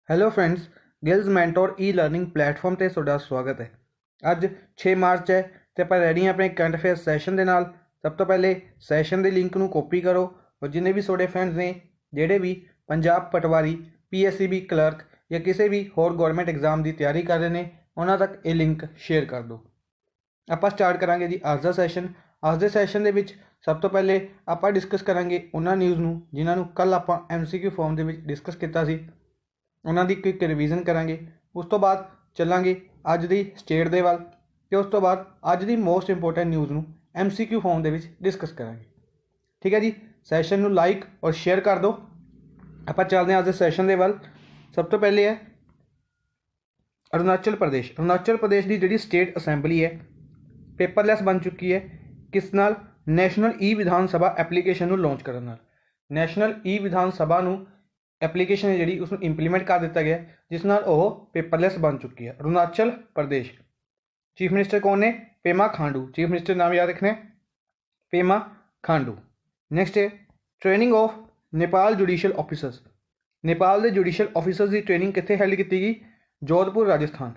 Hello friends, ਗਿਲਜ਼ mentor ਈ learning platform ਤੇ ਤੁਹਾਡਾ ਸਵਾਗਤ ਹੈ। ਅੱਜ 6 ਮਾਰਚ ਹੈ ਤੇ ਆਪਾਂ ਰੈਡੀ ਹਾਂ ਆਪਣੇ ਕਰੰਟ ਅਫੇਅਰ ਸੈਸ਼ਨ ਦੇ ਨਾਲ। ਸਭ ਤੋਂ ਪਹਿਲੇ ਸੈਸ਼ਨ ਦੇ ਲਿੰਕ ਨੂੰ ਕਾਪੀ ਕਰੋ ਔਰ ਜਿੰਨੇ ਵੀ ਤੁਹਾਡੇ ਫਰੈਂਡਸ ਨੇ ਜਿਹੜੇ ਵੀ ਪੰਜਾਬ ਪਟਵਾਰੀ, PSCB ਕਲਰਕ ਜਾਂ ਕਿਸੇ ਵੀ ਹੋਰ ਗਵਰਨਮੈਂਟ ਐਗਜ਼ਾਮ ਦੀ ਤਿਆਰੀ ਕਰ ਰਹੇ ਨੇ ਉਹਨਾਂ ਤੱਕ ਇਹ ਲਿੰਕ ਸ਼ੇਅਰ ਕਰ ਦਿਓ। ਆਪਾਂ ਸਟਾਰਟ ਕਰਾਂਗੇ ਜੀ ਅੱਜ ਦਾ ਸੈਸ਼ਨ। ਅੱਜ ਦੇ ਸੈਸ਼ਨ ਦੇ ਵਿੱਚ ਸਭ ਤੋਂ ਪਹਿਲੇ ਆਪਾਂ ਡਿਸਕਸ ਕਰਾਂਗੇ ਉਹਨਾਂ ਨਿਊਜ਼ ਨੂੰ ਜਿਨ੍ਹਾਂ ਨੂੰ ਕੱਲ੍ਹ ਆਪਾਂ MCQ ਫਾਰਮ ਦੇ ਵਿੱਚ ਡਿਸਕਸ ਕੀਤਾ ਸੀ, ਉਹਨਾਂ ਦੀ ਇੱਕ ਰਿਵੀਜ਼ਨ ਕਰਾਂਗੇ। ਉਸ ਤੋਂ ਬਾਅਦ ਚੱਲਾਂਗੇ ਅੱਜ ਦੀ ਸਟੇਟ ਦੇ ਵੱਲ ਅਤੇ ਉਸ ਤੋਂ ਬਾਅਦ ਅੱਜ ਦੀ ਮੋਸਟ ਇੰਪੋਰਟੈਂਟ ਨਿਊਜ਼ ਨੂੰ MCQ ਫਾਰਮ ਦੇ ਵਿੱਚ ਡਿਸਕਸ ਕਰਾਂਗੇ। ਠੀਕ ਹੈ ਜੀ, ਸੈਸ਼ਨ ਨੂੰ ਲਾਈਕ ਔਰ ਸ਼ੇਅਰ ਕਰ ਦਿਓ। ਆਪਾਂ ਚੱਲਦੇ ਹਾਂ ਅੱਜ ਦੇ ਸੈਸ਼ਨ ਦੇ ਵੱਲ। ਸਭ ਤੋਂ ਪਹਿਲੇ ਹੈ ਅਰੁਣਾਚਲ ਪ੍ਰਦੇਸ਼। ਅਰੁਣਾਚਲ ਪ੍ਰਦੇਸ਼ ਦੀ ਜਿਹੜੀ ਸਟੇਟ ਅਸੈਂਬਲੀ ਹੈ ਪੇਪਰਲੈਸ ਬਣ ਚੁੱਕੀ ਹੈ। ਕਿਸ ਨਾਲ? ਨੈਸ਼ਨਲ ਈ ਵਿਧਾਨ ਸਭਾ ਐਪਲੀਕੇਸ਼ਨ ਨੂੰ ਲਾਂਚ ਕਰਨ ਨਾਲ। ਨੈਸ਼ਨਲ ਈ ਵਿਧਾਨ ਸਭਾ ਨੂੰ ਐਪਲੀਕੇਸ਼ਨ ਹੈ ਜਿਹੜੀ ਉਸਨੂੰ ਇੰਪਲੀਮੈਂਟ ਕਰ ਦਿੱਤਾ ਗਿਆ, ਜਿਸ ਨਾਲ ਉਹ ਪੇਪਰਲੈਸ ਬਣ ਚੁੱਕੀ ਹੈ। ਅਰੁਣਾਚਲ ਪ੍ਰਦੇਸ਼ ਚੀਫ ਮਿਨਿਸਟਰ ਕੌਣ ਨੇ? ਪੇਮਾ ਖਾਂਡੂ। ਚੀਫ ਮਿਨਿਸਟਰ ਨਾਮ ਯਾਦ ਰੱਖਣਾ, ਪੇਮਾ ਖਾਂਡੂ। ਨੈਕਸਟ ਹੈ training of Nepal judicial officers. Nepal ਦੇ ਜੁਡੀਸ਼ੀਅਲ ਆਫਿਸਰਸ ਦੀ ਟ੍ਰੇਨਿੰਗ ਕਿੱਥੇ ਹੈਲਡ ਕੀਤੀ ਗਈ? ਜੋਧਪੁਰ, ਰਾਜਸਥਾਨ।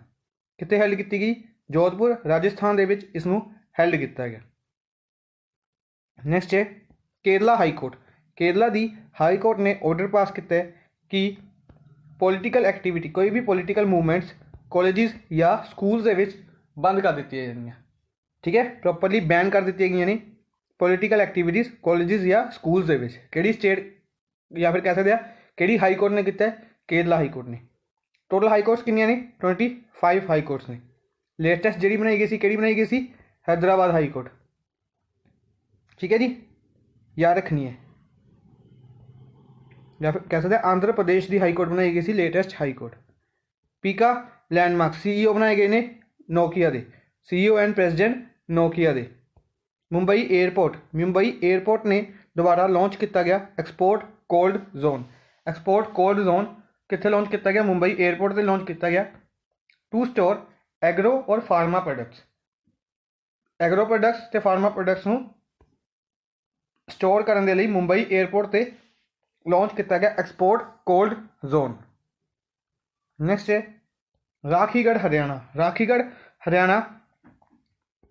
ਕਿੱਥੇ ਹੈਲਡ ਕੀਤੀ ਗਈ? ਜੋਧਪੁਰ, ਰਾਜਸਥਾਨ ਦੇ ਵਿੱਚ ਇਸ ਨੂੰ ਹੈਲਡ ਕੀਤਾ ਗਿਆ। ਨੈਕਸਟ ਹੈ ਕੇਰਲਾ ਹਾਈ ਕੋਰਟ। ਕੇਰਲਾ ਦੀ ਹਾਈ ਕੋਰਟ ਨੇ ਆਰਡਰ ਪਾਸ ਕੀਤਾ ਹੈ ਕਿ ਪੋਲੀਟੀਕਲ ਐਕਟੀਵਿਟੀ, ਕੋਈ ਵੀ ਪੋਲੀਟੀਕਲ ਮੂਵਮੈਂਟਸ ਕਾਲਜਿਸ ਜਾਂ ਸਕੂਲਸ ਦੇ ਵਿੱਚ ਬੰਦ ਕਰ ਦਿੱਤੀਆਂ ਜਾਂਦੀਆਂ। ਠੀਕ ਹੈ, ਪ੍ਰੋਪਰਲੀ ਬੈਨ ਕਰ ਦਿੱਤੀਆਂ ਗਈਆਂ ਨੇ ਪੋਲੀਟੀਕਲ ਐਕਟੀਵਿਟੀਜ਼ ਕਾਲਜਿਸ ਜਾਂ ਸਕੂਲਸ ਦੇ ਵਿੱਚ। ਕਿਹੜੀ ਸਟੇਟ ਜਾਂ ਫਿਰ ਕਹਿ ਸਕਦੇ ਆ ਕਿਹੜੀ ਹਾਈ ਕੋਰਟ ਨੇ ਕੀਤਾ? ਕੇਰਲਾ ਹਾਈ ਕੋਰਟ ਨੇ। ਟੋਟਲ ਹਾਈ ਕੋਰਟਸ ਕਿੰਨੀਆਂ ਨੇ? 25 ਹਾਈ ਕੋਰਟਸ ਨੇ। ਲੇਟੈਸਟ ਜਿਹੜੀ ਬਣਾਈ ਗਈ ਸੀ ਕਿਹੜੀ ਬਣਾਈ ਗਈ ਸੀ? Hyderabad high court. ਠੀਕ ਹੈ ਜੀ, ਯਾਦ ਰੱਖਣੀ ਹੈ। ਜਾਂ ਫਿਰ ਕਹਿ ਸਕਦੇ ਆਂਧਰਾ ਪ੍ਰਦੇਸ਼ ਦੀ ਹਾਈ ਕੋਰਟ ਬਣਾਈ ਗਈ ਸੀ ਲੇਟੈਸਟ ਹਾਈ ਕੋਰਟ। ਪੀਕਾ ਲੈਂਡਮਾਰਕ CEO ਬਣਾਏ ਗਏ ਨੇ ਨੋਕੀਆ ਦੇ, CEO ਐਂਡ ਪ੍ਰੈਜ਼ੀਡੈਂਟ ਨੋਕੀਆ ਦੇ। ਮੁੰਬਈ ਏਅਰਪੋਰਟ ਨੇ ਦੁਬਾਰਾ ਲਾਂਚ ਕੀਤਾ ਗਿਆ export cold zone. Export cold zone ਕਿੱਥੇ ਲਾਂਚ ਕੀਤਾ ਗਿਆ? ਮੁੰਬਈ ਏਅਰਪੋਰਟ 'ਤੇ ਲਾਂਚ ਕੀਤਾ ਗਿਆ ਟੂ ਸਟੋਰ ਐਗਰੋ ਔਰ ਫਾਰਮਾ ਪ੍ਰੋਡਕਟਸ। ਐਗਰੋ ਪ੍ਰੋਡਕਟਸ ਅਤੇ ਫਾਰਮਾ ਪ੍ਰੋਡਕਟਸ ਨੂੰ ਸਟੋਰ ਕਰਨ ਦੇ ਲਈ ਮੁੰਬਈ ਏਅਰਪੋਰਟ 'ਤੇ ਲਾਂਚ ਕੀਤਾ ਗਿਆ ਐਕਸਪੋਰਟ ਕੋਲਡ ਜ਼ੋਨ। ਨੈਕਸਟ ਹੈ Rakhigarhi Haryana. Rakhigarhi Haryana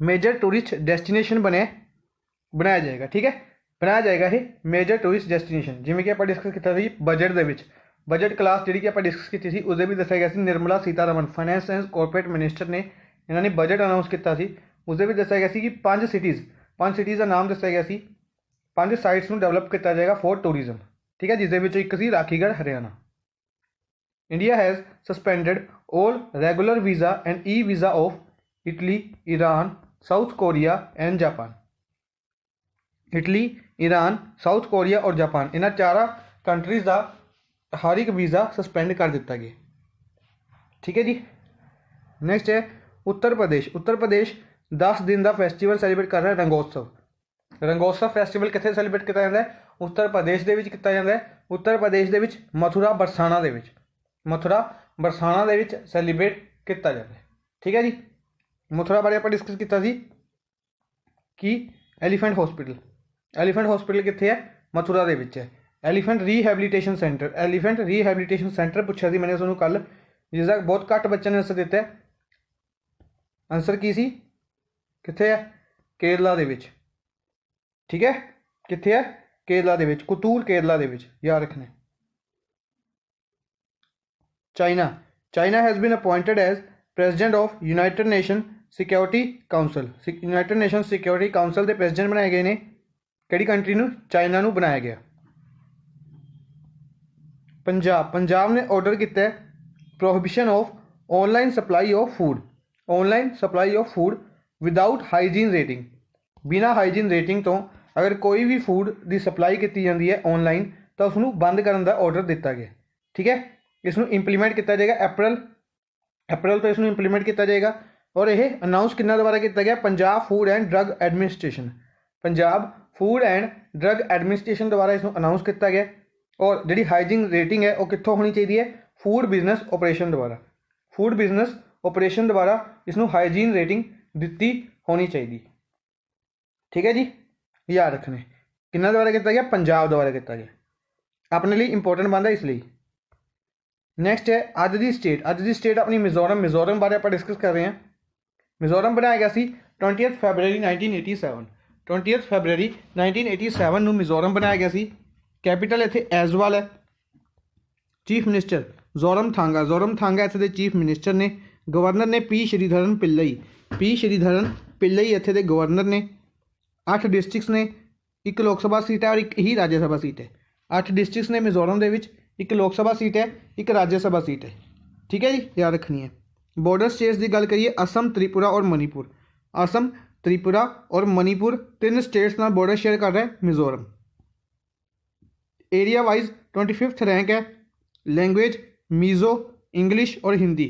major tourist destination ਬਣਾਇਆ ਜਾਏਗਾ। ਠੀਕ ਹੈ, ਬਣਾਇਆ ਜਾਏਗਾ ਇਹ ਮੇਜਰ ਟੂਰਿਸਟ ਡੈਸਟੀਨੇਸ਼ਨ। ਜਿਵੇਂ ਕਿ ਆਪਾਂ ਡਿਸਕਸ ਕੀਤਾ ਸੀ ਬਜਟ ਦੇ ਵਿੱਚ, ਬਜਟ ਕਲਾਸ ਜਿਹੜੀ ਕਿ ਆਪਾਂ ਡਿਸਕਸ ਕੀਤੀ ਸੀ ਉਹਦੇ ਵੀ ਦੱਸਿਆ ਗਿਆ ਸੀ। Nirmala Sitharaman finance and corporate minister ਨੇ ਇਹਨਾਂ ਨੇ ਬਜਟ ਅਨਾਊਂਸ ਕੀਤਾ ਸੀ। ਉਸਦੇ ਵਿੱਚ ਦੱਸਿਆ ਗਿਆ ਸੀ ਕਿ 5 ਸਿਟੀਜ਼ ਦਾ ਨਾਮ ਦੱਸਿਆ ਗਿਆ ਸੀ। 5 ਸਾਈਟਸ ਨੂੰ ਡਿਵੈਲਪ ਕੀਤਾ ਜਾਏਗਾ ਫॉर ਟੂਰਿਜ਼ਮ। ਠੀਕ ਹੈ, ਜਿਸ ਦੇ ਵਿੱਚੋਂ ਇੱਕ ਸੀ Rakhigarhi Haryana. India has suspended all regular visa and e visa of Italy, Iran, South Korea and Japan. Italy, Iran, South Korea ਔਰ ਜਾਪਾਨ, ਇਹਨਾਂ ਚਾਰਾਂ ਕੰਟਰੀਜ਼ ਦਾ ਹਰ ਇੱਕ ਵੀਜ਼ਾ ਸਸਪੈਂਡ ਕਰ ਦਿੱਤਾ ਗਿਆ। ਠੀਕ ਹੈ ਜੀ। ਨੈਕਸਟ ਹੈ ਉੱਤਰ ਪ੍ਰਦੇਸ਼। ਉੱਤਰ ਪ੍ਰਦੇਸ਼ 10 ਦਿਨ ਦਾ ਫੈਸਟੀਵਲ ਸੈਲੀਬ੍ਰੇਟ ਕਰ ਰਿਹਾ ਰੰਗੋਤਸਵ। ਰੰਗੋਤਸਵ ਫੈਸਟੀਵਲ ਕਿੱਥੇ ਸੈਲੀਬ੍ਰੇਟ ਕੀਤਾ ਜਾਂਦਾ ਹੈ? ਉੱਤਰ ਪ੍ਰਦੇਸ਼ ਦੇ ਵਿੱਚ ਕੀਤਾ ਜਾਂਦਾ ਹੈ। ਉੱਤਰ ਪ੍ਰਦੇਸ਼ ਦੇ ਵਿੱਚ ਮਥੁਰਾ ਬਰਸਾਨਾ ਦੇ ਵਿੱਚ ਸੈਲੀਬ੍ਰੇਟ ਕੀਤਾ ਜਾਂਦਾ ਹੈ। ਠੀਕ ਹੈ ਜੀ, ਮਥੁਰਾ ਬਾਰੇ ਆਪਾਂ ਡਿਸਕਸ ਕੀਤਾ ਸੀ ਕਿ ਐਲੀਫੈਂਟ ਹਸਪੀਟਲ ਕਿੱਥੇ ਹੈ? ਮਥੁਰਾ ਦੇ ਵਿੱਚ ਹੈ। ਐਲੀਫੈਂਟ ਰੀਹੈਬਲੀਟੇਸ਼ਨ ਸੈਂਟਰ ਪੁੱਛਿਆ ਸੀ ਮੈंने ਤੁਹਾਨੂੰ ਕੱਲ, ਜਿਸਦਾ ਬਹੁਤ ਘੱਟ ਬੱਚਿਆਂ ਨੇ ਆਂਸਰ ਦਿੱਤਾ ਹੈ। ਆਂਸਰ ਕੀ ਸੀ? ਕਿੱਥੇ ਹੈ? ਕੇਰਲਾ ਦੇ ਵਿੱਚ। ਠੀਕ ਹੈ, ਕਿੱਥੇ ਹੈ? ਕੇਰਲਾ ਦੇ ਵਿੱਚ, ਕੁਤੂਰ ਕੇਰਲਾ ਦੇ ਵਿੱਚ, ਯਾਦ ਰੱਖਣਾ। China has been appointed as president of United Nation Security Council. United Nation Security Council के प्रेजिडेंट बनाए गए ने किहड़ी कंट्री नूं? चाइना नूं बनाया गया। पंजाब ने ऑर्डर किया prohibition of online supply of food without hygiene rating. बिना हाइजीन रेटिंग तो अगर कोई भी फूड की सप्लाई की जाती है ऑनलाइन तो उसनूं बंद करने का ऑर्डर दिता गया। ठीक है, इसनूं इंप्लीमेंट किया जाएगा अप्रैल तो इसनूं इंप्लीमेंट किया जाएगा। और यह अनाउंस किन्ना द्वारा किया गया? Punjab food and drug administration द्वारा इसनूं अनाउंस किया गया। और जी हाइजीन रेटिंग है वह कितों होनी चाहिए? फूड बिजनेस ऑपरेशन द्वारा इसनूं हाइजीन रेटिंग दी होनी चाहिए। ठीक है जी, याद रखने किन्ना द्वारा किया गया? पंजाब द्वारा किया गया। अपने लिए इंपोर्टेंट बनता इसलिए। नैक्सट है अज दी स्टेट अपनी मिजोरम बारे आप डिस्कस कर रहे हैं। मिजोरम बनाया गया सी 20 फैबररी 1987। 20 फैबररी 1987 ਨੂੰ मिजोरम बनाया गया सी। कैपिटल इत्थे एजवाल है। चीफ मिनिस्टर जोरमथांगा इत्थे दे चीफ मिनिस्टर ने। गवर्नर ने पी श्रीधरन पिल्लई इत्थे दे गवर्नर ने। 8 डिस्ट्रिक्ट्स ने, एक लोक सभा सीट है और एक ही राज्य सभा सीट है। 8 डिस्ट्रिक्ट्स ने मिजोरम दे विच, एक लोक सभा सीट है, एक राज्य सभा सीट है। ठीक है जी, याद रखनी है। बॉर्डर स्टेट्स की गल करिए, असम, त्रिपुरा और मणिपुर। असम, त्रिपुरा और मणिपुर 3 स्टेट्स नाल बॉर्डर शेयर कर रहा है Mizoram. Area wise 25th rank है। लैंग्वेज मीज़ो, इंग्लिश और हिंदी,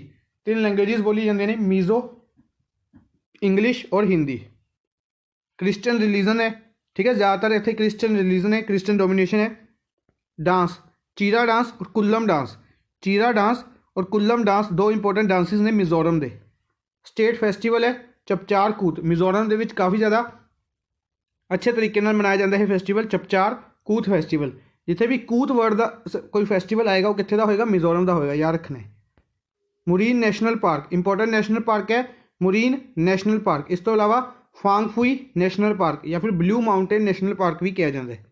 3 लैंग्वेजेस बोली जाती हैं, मीज़ो, इंग्लिश और हिंदी। क्रिश्चियन रिलीजन है, ठीक है, ज़्यादातर इतने क्रिश्चियन रिलीजन है, क्रिश्चियन डोमिनेशन है। डांस चीरा डांस और कुल्लम डांस। चीरा डांस और कुल्लम डांस 2 इंपोर्टेंट डांसिस ने मिजोरम के। स्टेट फैसटिवल है चपचार कूत। मिजोरम के काफ़ी ज़्यादा अच्छे तरीके मनाया जाता है फैसटिवल, चपचार कूत फैसटिवल। जिथे भी कूत वर्ड का कोई फैसटिवल आएगा वो कितने का होगा, मिजोरम का होगा, याद रखना है। मुरीन national park important national park है, मुरीन नेशनल पार्क। इस तो अलावा फांगफुई नेशनल पार्क या फिर ब्लू माउंटेन नेशनल पार्क भी कहा जाता है।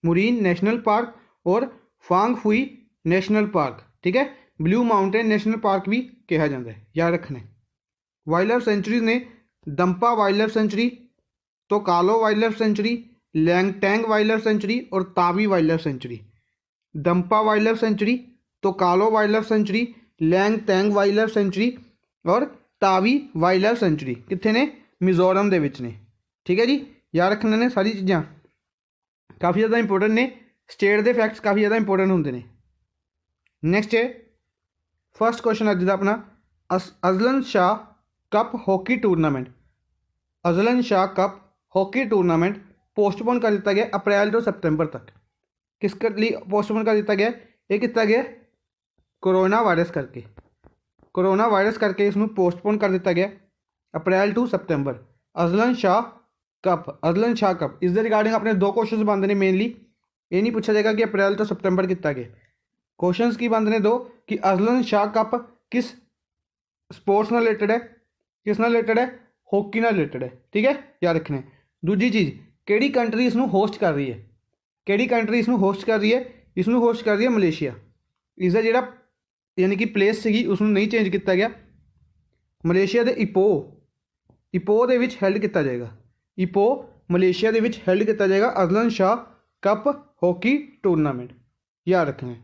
मुरीन नेशनल पार्क और फांगफुई नेशनल पार्क, ठीक है, ब्लू माउंटेन नेशनल पार्क भी कहा जाता है, याद रखना है। वाइल्ड लाइफ सेंचुरीज ने Dampa wildlife sanctuary, Tokalo wildlife sanctuary, Lengteng wildlife sanctuary और Tawi wildlife sanctuary. Dampa wildlife sanctuary, Tokalo wildlife sanctuary, Lengteng wildlife sanctuary और तावी वाइल्ड लाइफ सेंचुरी कितने ने, मिजोरम दे विच ने। ठीक है जी, याद रखने ने सारी चीज़ां काफ़ी ज़्यादा इंपोर्टेंट ने। स्टेट के फैक्ट्स काफ़ी ज़्यादा इंपोर्टेंट होंगे ने। नैक्सट है फर्स्ट क्वेश्चन अज का अपना, Azlan Shah cup hockey tournament. Azlan Shah cup hockey tournament postpone कर दिया गया अप्रैल तो सितंबर तक। किस लिए पोस्टपोन कर दिया गया, ये किया गया कोरोना वायरस करके। कोरोना वायरस करके इसनूं पोस्टपोन कर दिया गया अप्रैल टू सितंबर। अजलन शाह कप इस रिगार्डिंग अपने 2 क्वेश्चन बनते हैं मेनली। ये नहीं पूछा जाएगा कि अप्रैल तो सितंबर किया गया। क्वेश्चन की बनते हैं 2 कि अजलन शाह कप किस स्पोर्ट्स नाल रिलेटेड है, किस नाल रिलेटेड है, हॉकी नाल रिलेटेड है। ठीक है, याद रखना है। दूजी चीज़, किहड़ी कंट्री इसनूं होस्ट कर रही है, किहड़ी कंट्री इसनूं होस्ट कर रही है, इसनूं होस्ट कर रही है मलेशिया। इसका जिहड़ा यानी कि प्लेस सी उसनूं नहीं चेंज किया गया। मलेशिया के इपो दे विच हेल्ड किया जाएगा। इपो मलेशिया के विच हेल्ड किया जाएगा Azlan Shah cup hockey tournament, याद रखना है।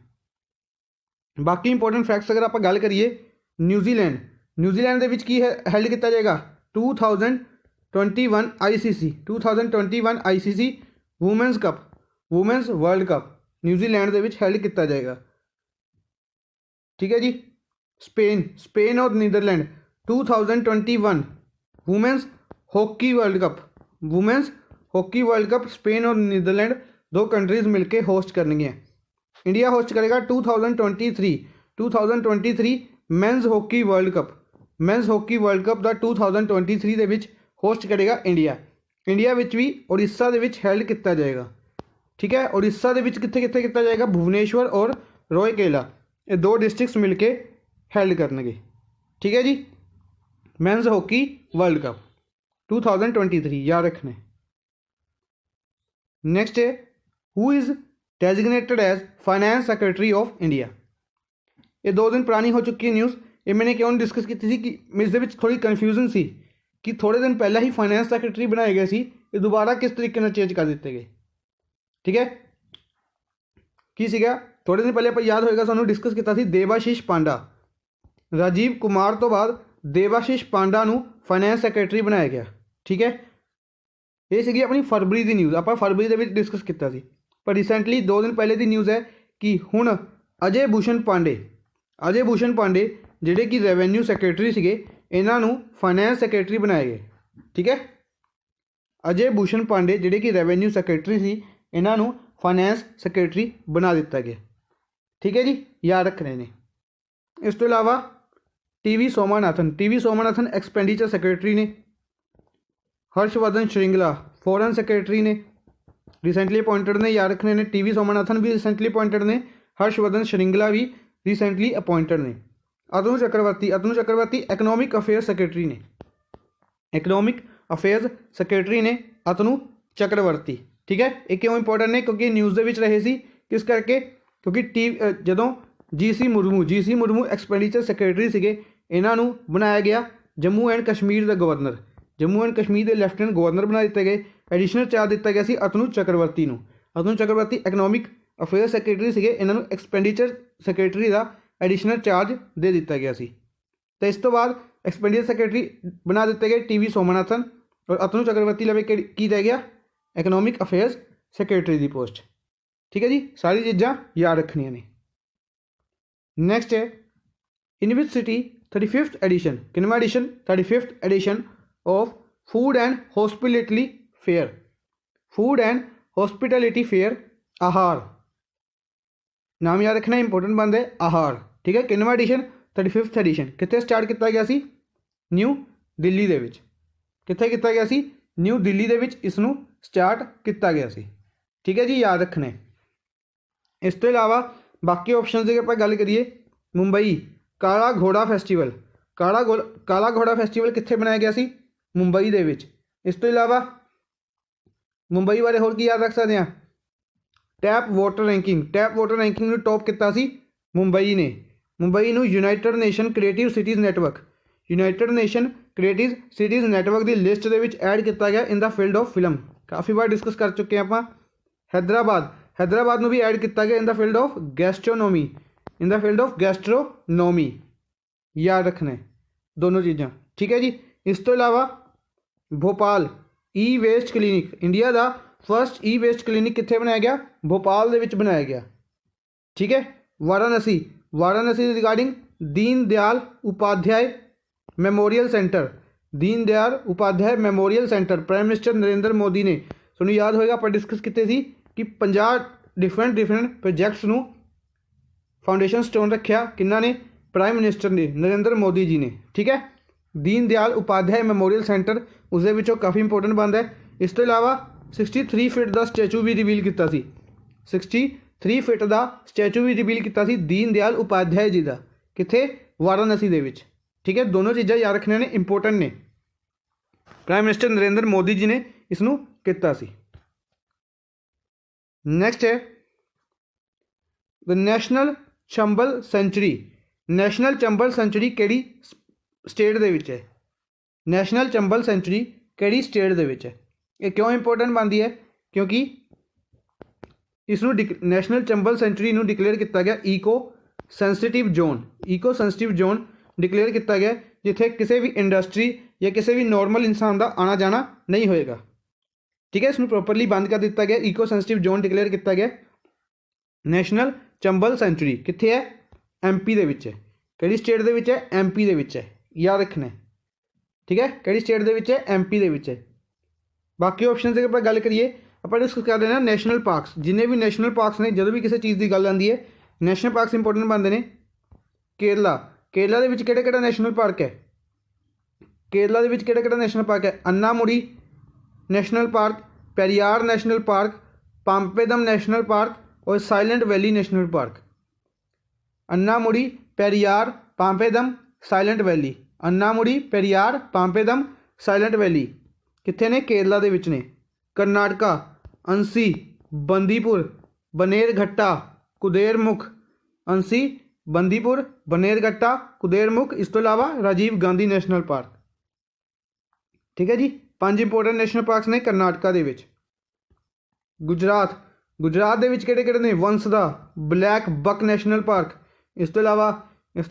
बाकी इंपोर्टेंट फैक्ट्स अगर आप गल करिए, न्यूजीलैंड के विच की हेल्ड किया जाएगा 2021 ICC women's cup, women's World Cup New Zealand के विच हेल्ड किया जाएगा। ठीक है जी। स्पेन और Netherland 2021 women's hockey World Cup Spain और नीदरलैंड 2 कंट्रीज मिलकर होस्ट करनगियां। इंडिया होस्ट करेगा 2023 मैंस हॉकी वर्ल्ड कप का 2023 के विच होस्ट करेगा इंडिया विच भी उड़ीसा के विच हेल्ड किया जाएगा। ठीक है, उड़ीसा के विच कित्थे किया जाएगा, भुवनेश्वर और रोयकेला, ये 2 डिस्ट्रिक्ट्स मिलके हेल्ड करनगे। ठीक है जी, मैंस हॉकी वर्ल्ड कप 2023, याद रखना है। नेक्स्ट है who is designated as finance secretary of India. ये 2 दिन पुरानी हो चुकी है न्यूज़। ये मैंने क्यों डिस्कस की थी कि इस थोड़ी कन्फ्यूजन सी कि थोड़े दिन पहले ही फाइनेंस सैक्रटरी बनाए गए सी, ये दोबारा किस तरीके से चेंज कर दिए गए। ठीक है, की सीगा थोड़े दिन पहले आप याद होएगा सानू डिस्कस किया सी देवाशीष पांडा। राजीव कुमार तो बाद देवाशीष पांडा नू फाइनेंस सैक्रटरी बनाया गया। ठीक है, ये सी अपनी फरवरी की न्यूज़, आप फरवरी के डिस्कस किया सी। पर रिसेंटली 2 दिन पहले की न्यूज़ है कि हुण अजय भूषण पांडे जिहड़े कि रेवेन्यू सैक्रटरी सीगे, इन्हां नूं फाइनेंस सैक्रटरी बनाए गए। ठीक है, अजय भूषण पांडे जिहड़े कि रेवेन्यू सैक्रटरी सी, इन्हां नूं फाइनेंस सैक्रटरी बना दिता गया। ठीक है जी, याद रखने ने। इस तो इलावा टीवी सोमानाथन एक्सपेंडिचर सैक्रटरी ने। हर्षवर्धन श्रिंगला फॉरेन सैक्रटरी ने, रिसेंटली अपॉइंटेड ने, याद रखने ने। टीवी सोमानाथन भी रिसेंटली अपॉइंटेड ने, हर्षवर्धन श्रिंगला भी ਰੀਸੈਂਟਲੀ ਅਪॉइंटेड ने। अतनु चक्रवर्ती इकनॉमिक अफेयर्स सेक्रेटरी ने, इकनॉमिक अफेयर्स सेक्रेटरी ने अतनु चक्रवर्ती। ठीक है, ये क्यों इंपॉर्टेंट ने, क्योंकि न्यूज़ ਦੇ ਵਿੱਚ ਰਹੇ ਸੀ, किस करके, क्योंकि ਜਦੋਂ जी.सी. मुर्मू एक्सपैंडिचर सैकटरी ਸੀਗੇ, ਇਹਨਾਂ ਨੂੰ ਬਣਾਇਆ ਗਿਆ Jammu and Kashmir the governor, Jammu and Kashmir ਦੇ ਲੈਫਟੀਨੈਂਟ ਗਵਰਨਰ ਬਣਾ ਦਿੱਤੇ ਗਏ। ਐਡੀਸ਼ਨਲ ਚਾਰਜ ਦਿੱਤਾ ਗਿਆ ਸੀ ਅਤਨੂ ਚੱਕਰਵਰਤੀ ਨੂੰ। ਅਤਨੂ ਚੱਕਰਵਰਤੀ ਇਕਨੋਮਿਕ ਅਫੇਅਰ ਸੈਕਟਰੀ ਸੀਗੇ, ਇਹਨਾਂ ਨੂੰ ਐਕਸਪੈਂਡੀਚਰ ਸੈਕਟਰੀ ਦਾ ਐਡੀਸ਼ਨਲ ਚਾਰਜ ਦੇ ਦਿੱਤਾ ਗਿਆ ਸੀ। ਤੇ ਇਸ ਤੋਂ ਬਾਅਦ ਐਕਸਪੈਂਡੀਚਰ ਸੈਕਟਰੀ ਬਣਾ ਦਿੱਤੇ ਗਏ ਟੀ.ਵੀ. ਸੋਮਨਾਥਨ, ਔਰ ਅਤਨੂ ਚੱਕਰਵਰਤੀ ਲਵੇ ਕੀ ਰਹਿ ਗਿਆ, ਇਕਨੋਮਿਕ ਅਫੇਅਰਸ ਸੈਕਟਰੀ ਦੀ ਪੋਸਟ। ठीक है जी, सारी चीज़ां याद रखनियां ने। नैक्सट है in which city 35th edition, किनवा edition, 35th edition of food and hospitality fair, food and hospitality fair Aahar, नाम याद रखना इंपॉर्टेंट बनता है आहार। ठीक है, किनवा एडिशन, 35th एडिशन। कितने स्टार्ट किया गया सी, न्यू दिल्ली दे विच, कित्थे किया गया सी, न्यू दिल्ली दे विच इसनूं स्टार्ट किया गया सी। ठीक है जी, याद रखने। इस तो इलावा बाकी ऑप्शन की आप गल करिए, मुंबई काला घोड़ा फैसटिवल, काला घोड़ा फैसटिवल कित्थे बनाया गया सी, मुंबई दे विच। इस तो इलावा मुंबई बारे होर की याद रख सकते हैं, टैप वाटर रैंकिंग में टॉप किया सी मुंबई ने। मुंबई नूं United nation creative cities network, United nation creative cities network की लिस्ट के ऐड किया गया in the field of film, काफ़ी बार डिस्कस कर चुके हैं आप। हैदराबाद में भी ऐड किया गया in the field of gastronomy, in the field of gastronomy, याद रखना है दोनों चीज़ां। ठीक है जी, इस तो इलावा भोपाल ई वेस्ट क्लीनिक, इंडिया का फर्स्ट ई वेस्ट क्लीनिक कित्थे बनाया गया, भोपाल दे विच बनाया गया। ठीक है, वाराणसी रिगार्डिंग दीन Dayal Upadhyay memorial centre, Deen Dayal Upadhyay memorial centre prime minister Narendra Modi ने, तुहानूं याद होएगा आप डिस्कस किए सी कि 50 डिफरेंट प्रोजैक्ट्स नूं फाउंडेशन स्टोन रखा, किन्ना ने, प्राइम मिनिस्टर ने, नरेंद्र मोदी जी ने। ठीक है, दीन दयाल उपाध्याय मैमोरियल सेंटर उसदे विचों काफ़ी इंपोर्टेंट बनता है। इस तो इलावा 63 फीट का स्टैचू भी रिवील किया सी, 63 फीट का स्टैचू भी रिवील किया सी दीन दयाल उपाध्याय जी का, कित्थे, वाराणसी दे विच। ठीक है, दोनों चीज़ां याद रखने ने, इंपोर्टेंट ने। प्राइम मिनिस्टर नरेंद्र मोदी जी ने इसनूं किया सी। नैक्सट है the national Chambal sanctuary, national Chambal sanctuary किहड़ी स्टेट दे विच है, नैशनल चंबल सेंचुरी किहड़ी स्टेट दे विच है। ये क्यों इंपोर्टेंट बनती है, क्योंकि इसनूं नैशनल चंबल सेंचुरी नूं डिकलेयर किया गया ईको सेंसिटिव जोन डिकलेयर किया गया, जिथे किसी भी इंडस्ट्री या किसी भी नॉर्मल इंसान का आना जाना नहीं होएगा। ठीक है, इसमें प्रॉपरली बंद कर दिया गया, ईको सेंसिटिव जोन डिकलेयर किया गया। नैशनल चंबल सेंचुरी कित्थे है, MP दे विच है, किहड़ी स्टेट दे विच है, MP दे विच है, याद रखना है। ठीक है, किहड़ी स्टेट दे विच है, MP दे विच है। बाकी ऑप्शन की आप गल करिए, आप डिस्कस कर देना नैशनल पार्क्स, जिन्हें भी नैशनल पार्क्स ने, जो भी किसी चीज़ की गल आती है नैशनल पार्क्स इंपोर्टेंट बनते हैं। केरला दे विच किहड़ा नैशनल पार्क है, केरला दे विच किहड़ा नैशनल पार्क है, Anamudi national park, Periyar national park, Pampadum national park और Silent Valley national park. Anamudi, Periyar, Pampadum, Silent Valley, Anamudi, Periyar, Pampadum, Silent Valley कित्थे ने, केरला दे विच ने। करनाटका अंसी, बंदीपुर, बनेरघट्टा, कुदेरमुख, अंसी, बंदीपुर, बनेरघट्टा, कुदेरमुख, इस तो इलावा राजीव गांधी नैशनल पार्क। ठीक है जी, 5 इंपोर्टेंट नैशनल पार्क्स ने करनाटका दे विच। गुजरात दे विच किहड़े ने, Vansda, black buck national park, इस तो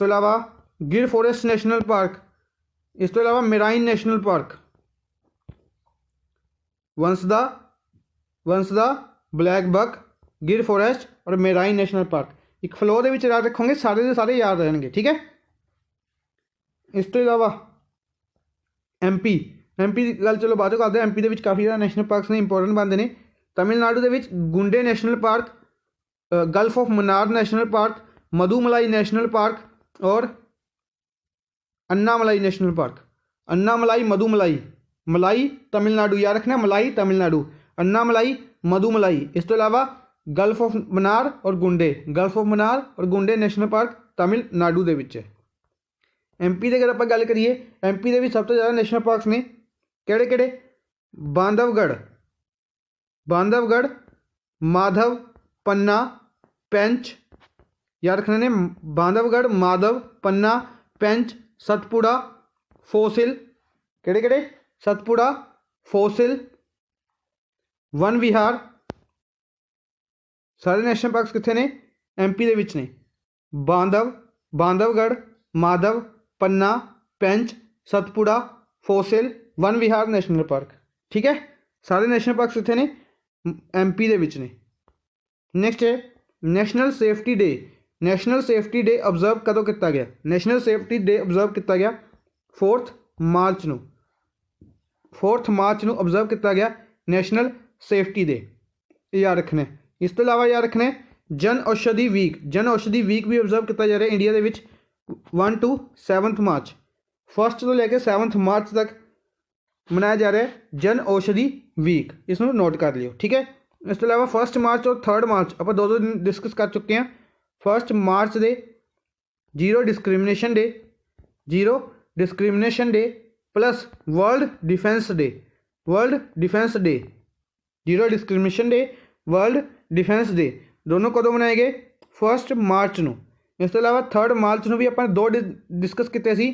इलावा गिर फॉरेस्ट नैशनल पार्क, इस तो इलावा marine national park. Vansda, black buck, Gir forest और मेराइन नैशनल पार्क। एक फ्लो दे विच याद रखोगे, सारे के सारे याद रहेंगे। ठीक है, इस तो इलावा MP की गल चलो बाद करते हैं। MP के काफ़ी ज़्यादा नैशनल पार्क्स ने, इंपोर्टेंट बनते हैं। तमिलनाडु के Guindy national park, gulf of Mannar national park, Mudumalai national park और अन्नामलाई नैशनल पार्क। अन्नामलाई, मधुमलाई, मलाई तमिलनाडु, याद रखना, मलाई तमिलनाडु, अन्नामलाई, मधुमलाई। इस तो इलावा ਗਲਫ ਆਫ ਮਨਾਰ ਔਰ ਗੁੰਡੇ, ਗਲਫ ਆਫ ਮਨਾਰ ਔਰ ਗੁੰਡੇ ਨੈਸ਼ਨਲ ਪਾਰਕ ਤਮਿਲਨਾਡੂ ਦੇ ਵਿੱਚ ਹੈ। ਐਮਪੀ ਦੀ ਅਗਰ ਆਪਾਂ ਗੱਲ ਕਰੀਏ, ਐਮਪੀ ਦੇ ਵਿੱਚ ਸਭ ਤੋਂ ਜ਼ਿਆਦਾ ਨੈਸ਼ਨਲ ਪਾਰਕਸ ਨੇ ਕਿਹੜੇ ਕਿਹੜੇ? ਬਾਂਧਵਗੜ੍ਹ, ਬਾਂਧਵਗੜ੍ਹ, ਮਾਧਵ, ਪੰਨਾ, ਪੈਂਚ, याद रखने ने बांधवगढ़, माधव, पन्ना, पेंच, सतपुड़ा, फोसिल, केड़े केड़े? सतपुड़ा, फोसिल, वन विहार, सारे नेशनल पार्क्स कितने ने? एमपी दे विच ने। बांधवगढ़, माधव, पन्ना, पेंच, सतपुड़ा, फोसिल, वन विहार नेशनल पार्क। ठीक है, सारे नेशनल पार्क्स कितने ने? एमपी दे विच ने। नैक्सट है national safety day. National safety day observe कदों किया गया? नैशनल सेफ्टी डे ऑबजर्व किया गया 4 मार्च नूं। 4 मार्च नूं ऑबजर्व किया गया नैशनल सेफ्टी डे, याद रखना। इस तो इलावा याद रखना जन औषधि वीक, जन औषधि वीक भी ऑबजर्व किया जा रहा है इंडिया के विच 1 to 7 मार्च, 1 तो लैके 7 मार्च तक मनाया जा रहा है जन औषधि वीक, इसनों नोट कर लियो। ठीक है, इस तो इलावा 1 मार्च और 3 मार्च आप दो दिन डिस्कस कर चुके हैं। 1 मार्च दे zero discrimination day, zero discrimination day plus world defence day, world defence day, zero discrimination day, world defence day दोनों कदों मनाए गए? 1 मार्च नूं। इस तो इलावा 3 मार्च नूं भी आपां दो डिस्कस किए सी,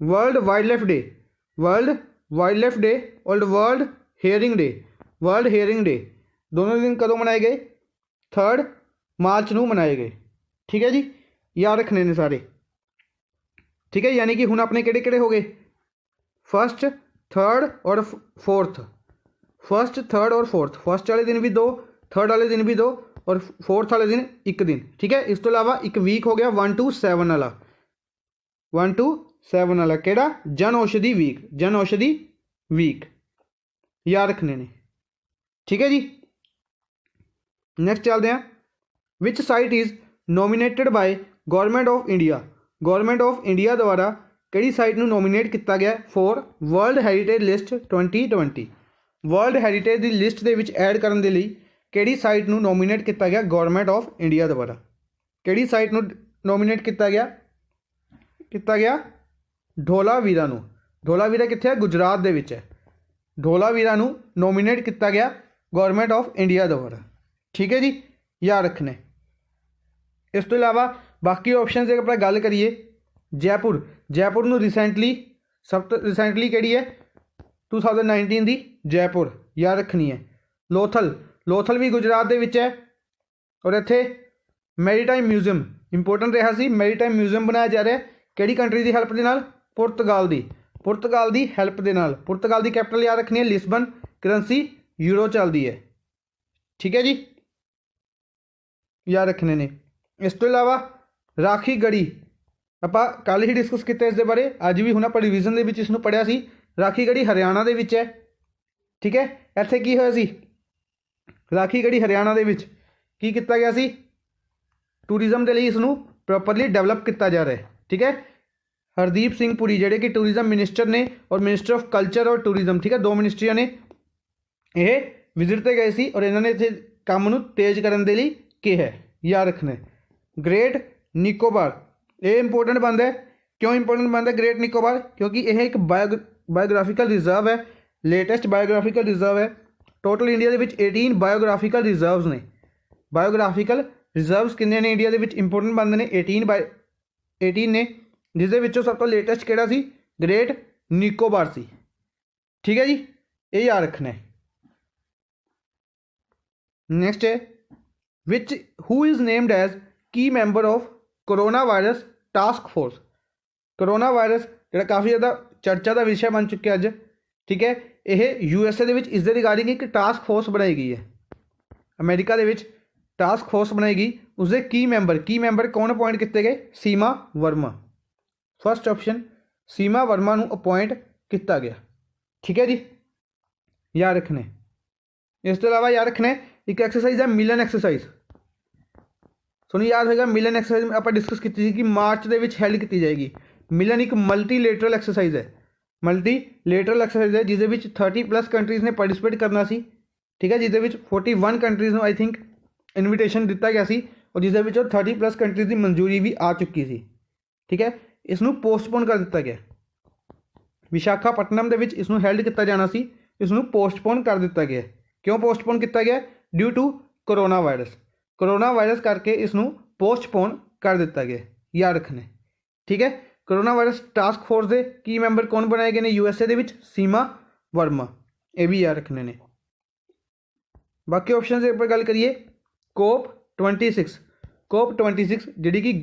world wildlife day, world wildlife day और world hearing day, world hearing day दोनों दिन कदों मनाए गए? 3 मार्च नूं मनाए गए। ठीक है जी, याद रखने ने सारे। ठीक है, यानी कि हुण अपने किहड़े किहड़े हो गए? 1, 3 और 4th, 1, 3 और 4th, 1st वाले दिन भी 2, 3rd वाले दिन भी 2 और 4th वाले दिन 1 दिन। ठीक है, इस तो इलावा एक वीक हो गया 1 to 7 वाला, 1 to 7 वाला केड़ा? जन औषधि वीक, जन औषधि वीक, याद रखने ने। ठीक है जी, नैक्सट चलते हैं। Which site is nominated by government of India, government of India द्वारा किहड़ी साइट नूं नोमीनेट किया गया for world heritage list 2020? World heritage की लिस्ट दे विच ऐड करन दे लई किहड़ी साइट नूं नोमीनेट किया गया गौरमेंट ऑफ इंडिया द्वारा? किहड़ी साइट नूं नोमीनेट किया गया? ढोलावीरा नूं। ढोलावीरा कित्थे है? गुजरात दे विच है। ढोलावीरा नूं नोमीनेट किया गया गौरमेंट ऑफ इंडिया द्वारा। ठीक है जी, याद रखने। इस तो इलावा बाकी ऑप्शन से अपना गल करिए, जयपुर, जयपुर नूं रिसेंटली सब तो रिसेंटली किहड़ी है? 2019 दी जयपुर, याद रखनी है। लोथल, लोथल भी गुजरात दे विच है और इत्थे मैरीटाइम म्यूजियम इंपोर्टेंट रहा सी, मैरीटाइम म्यूजियम बनाया जा रहा है किहड़ी कंट्री की हैल्प दे नाल? पुर्तगाल दी, पुर्तगाल की हैल्प दे नाल। पुर्तगाल की कैपिटल याद रखनी है लिस्बन, करंसी यूरो चलती है। ठीक है जी, याद रखने ने। इस तो इलावा राखी गढ़ी आपां कल ही डिस्कस किया इस बारे, अज भी हुण आपां रिवीजन दे विच इसनूं पढ़िया सी। राखी गढ़ी हरियाणा दे विच है। ठीक है, इत्थे की होया सी? राखी गढ़ी हरियाणा दे विच की किया गया सी? टूरिज्म के लिए इसनूं प्रॉपरली डेवलप किया जा रहा है। ठीक है, हरदीप सिंह पुरी जिहड़े कि टूरिज्म मिनिस्टर ने और मिनिस्टर ऑफ कल्चर और टूरिज्म, ठीक है, 2 मिनिस्ट्रियां ने, यह विजिट पर गए सी और इन्होंने इत्थे काम नूं तेज करन दे लई कहा है, याद रखना। ग्रेट निकोबार ये इंपोर्टेंट बनता है, क्यों इंपोर्टेंट बनता है ग्रेट निकोबार? क्योंकि यह एक बायोग्राफिकल रिजर्व है, लेटेस्ट बायोग्राफिकल रिजर्व है। टोटल इंडिया के 18 बायोग्राफिकल रिजर्व्स ने। बायोग्राफिकल रिजर्व्स कितने ने इंडिया के इंपोर्टेंट बनते हैं? 18 ने, जिसके विचों सब तो लेटेस्ट किहड़ा सी? ग्रेट निकोबार सी। ठीक है जी, ये याद रखना है। नेक्स्ट है which who is named as key member of corona virus task force. Corona virus जो काफ़ी ज़्यादा चर्चा का विषय बन चुका अज। ठीक है, यह USA के इसके रिगार्डिंग एक टास्क फोर्स बनाई गई है। अमेरिका के टास्क फोर्स बनाई गई, उसके की मैंबर कौन अपॉइंट किए गए? सीमा वर्मा। फर्स्ट ऑप्शन सीमा वर्मा को अपॉइंट किया गया। ठीक है जी, याद रखने। इस तो इलावा याद रखने एक एक्सरसाइज है मिलन एक्सरसाइज। ਤੁਹਾਨੂੰ याद होगा मिलन एक्सरसाइज आप डिस्कस की थी कि मार्च के हैल्ड की जाएगी। मिलन एक मल्टीलेटरल एक्सरसाइज है, मल्टीलेटरल एक्सरसाइज है जिसे 30+ कंट्रीज़ ने पार्टिसिपेट करना सी। ठीक है, जिसे 41 कंट्रीज़ आई थिंक ਇਨਵੀਟੇਸ਼ਨ ਦਿੱਤਾ ਗਿਆ ਸੀ ਔਰ ਜਿਸ ਦੇ ਵਿੱਚੋਂ 30+ ਕੰਟਰੀਜ਼ ਦੀ ਮਨਜ਼ੂਰੀ ਵੀ ਆ ਚੁੱਕੀ ਸੀ। ਠੀਕ ਹੈ, ਇਸ ਨੂੰ ਪੋਸਟਪੋਨ ਕਰ ਦਿੱਤਾ ਗਿਆ। ਵਿਸ਼ਾਖਾਪਟਨਮ ਦੇ ਵਿੱਚ ਇਸ ਨੂੰ ਹੈਲਡ ਕੀਤਾ ਜਾਣਾ ਸੀ, ਇਸ ਨੂੰ ਪੋਸਟਪੋਨ ਕਰ ਦਿੱਤਾ ਗਿਆ। ਕਿਉਂ ਪੋਸਟਪੋਨ ਕੀਤਾ ਗਿਆ? ਡਿਊ ਟੂ ਕੋਰੋਨਾ ਵਾਇਰਸ ਕਰਕੇ ਇਸ ਨੂੰ ਪੋਸਟਪੋਨ ਕਰ ਦਿੱਤਾ ਗਿਆ। ਯਾਦ ਰੱਖਣਾ। ਠੀਕ ਹੈ, ਕੋਰੋਨਾ ਵਾਇਰਸ ਟਾਸਕ ਫੋਰਸ ਦੇ ਕੀ ਮੈਂਬਰ ਕੌਣ ਬਣਾਏ ਗਏ ਨੇ USA ਦੇ ਵਿੱਚ? ਸੀਮਾ ਵਰਮਾ। ਇਹ ਵੀ ਯਾਦ ਰੱਖਣੇ ਨੇ। ਬਾਕੀ ਆਪਸ਼ਨ ਦੇ ਉੱਪਰ ਗੱਲ ਕਰੀਏ, COP26 ਜਿਹੜੀ ਕਿ